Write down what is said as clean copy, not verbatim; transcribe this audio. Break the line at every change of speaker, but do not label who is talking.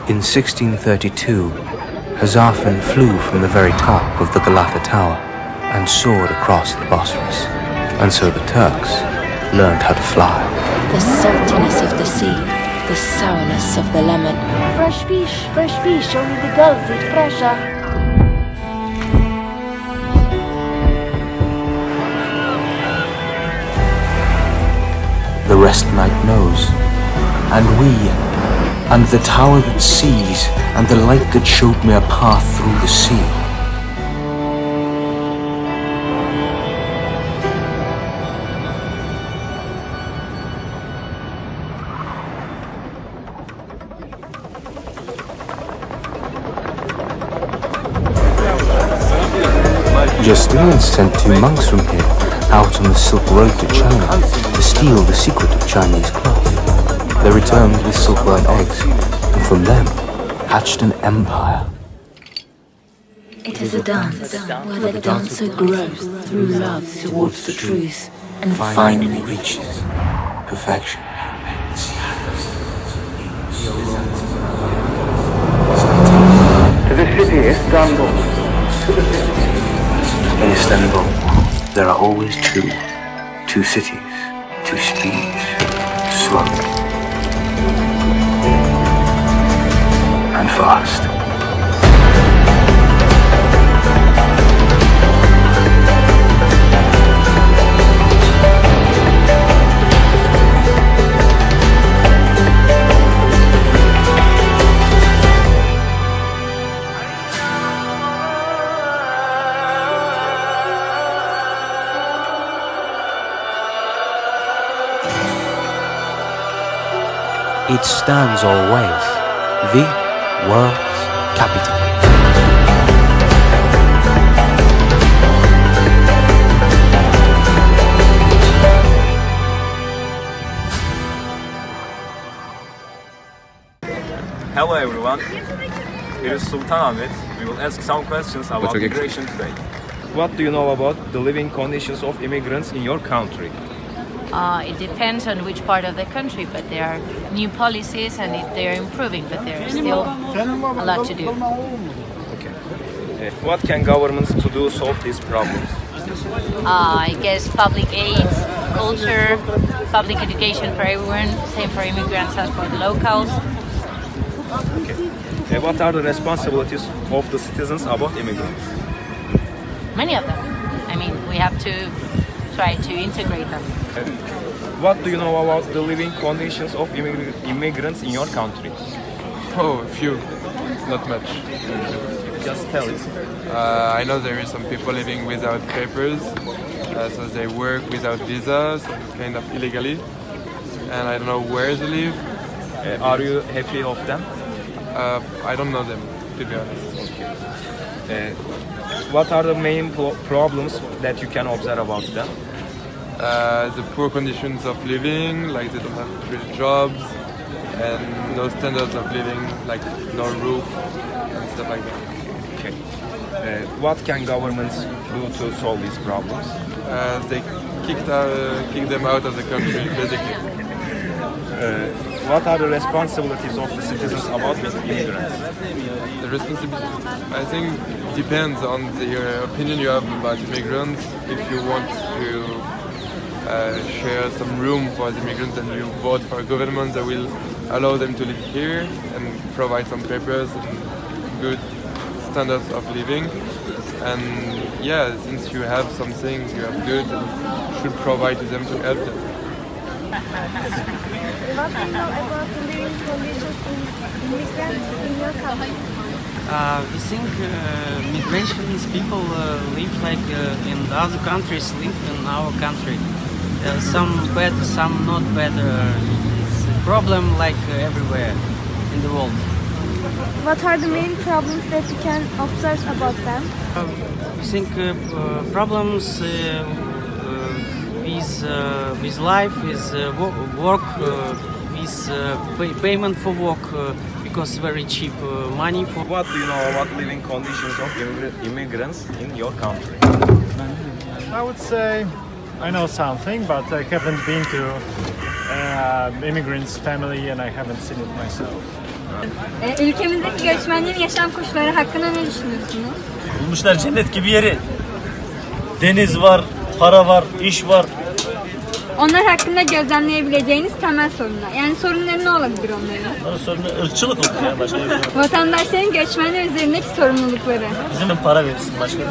In 1632, Hazarfen flew from the very top of the Galata Tower and soared across the Bosphorus. And so the Turks learned how to fly.
The saltiness of the sea, the sourness of the lemon.
Fresh fish, only the gulls eat fresher.
The rest night knows, and we, and the tower that sees, and the light that showed me a path through the sea. Justinian sent 2 monks from here out on the Silk Road to China to steal the secret of Chinese cloth. They returned with silkworm eggs, and from them hatched an empire.
It is a dance where the dancer grows through love towards the truth and finally
reaches perfection.
To the city, Istanbul.
In Istanbul, there are always two cities, 2 speeds, slow and fast. It stands always, the world's capital.
Hello everyone, here is Sultan Ahmet. We will ask some questions about migration today. What do you know about the living conditions of immigrants in your country?
It depends on which part of the country, but there are new policies and they are improving, but there is still a lot to do.
Okay. What can governments to do solve these problems?
I guess public aid, culture, public education for everyone, same for immigrants as for the locals.
Okay. What are the responsibilities of the citizens about immigrants?
Many of them. I mean, we have to try to integrate them.
What do you know about the living conditions of immigrants in your country?
Oh, a few, not much.
Just tell us.
I know there is some people living without papers, so they work without visa, so kind of illegally, and I don't know where they live.
Are you happy of them?
I don't know them, to be honest.
What are the main problems that you can observe about them?
The poor conditions of living, like they don't have real jobs, and no standards of living, like no roof and stuff like that.
Okay. What can governments do to solve these problems?
They kick them out of the country, basically.
What are the responsibilities of the citizens about immigrants?
The responsibility, I think, depends on the opinion you have about immigrants. If you want to share some room for the immigrants and you vote for a government that will allow them to live here and provide some papers and good standards of living. And yeah, since you have something you have good, you should provide to them to help them.
What do you know about the living conditions in immigrants in your country?
We think migrations people live like in other countries live in our country. Some better, some not better. It's a problem like everywhere in the world.
What are the main problems that you can observe about them?
We think problems with life, with work, with payment for work, because very cheap money for.
What do you know about living conditions of immigrants in your country?
I would say I know something, but I haven't been to immigrants' family and I haven't seen it myself.
Ülkemizdeki göçmenlerin yaşam koşulları hakkında ne düşünüyorsunuz?
Bulmuşlar cennet gibi yeri. Deniz var, para var, iş var.
Onlar hakkında gözlemleyebileceğiniz temel sorunlar. Yani sorunları ne olabilir onların?
Onların sorunu ırkçılık olur ya, başka bir şey yok.
Vatandaşların göçmenler üzerindeki sorumlulukları.
Bizim para verirsin, başka ne?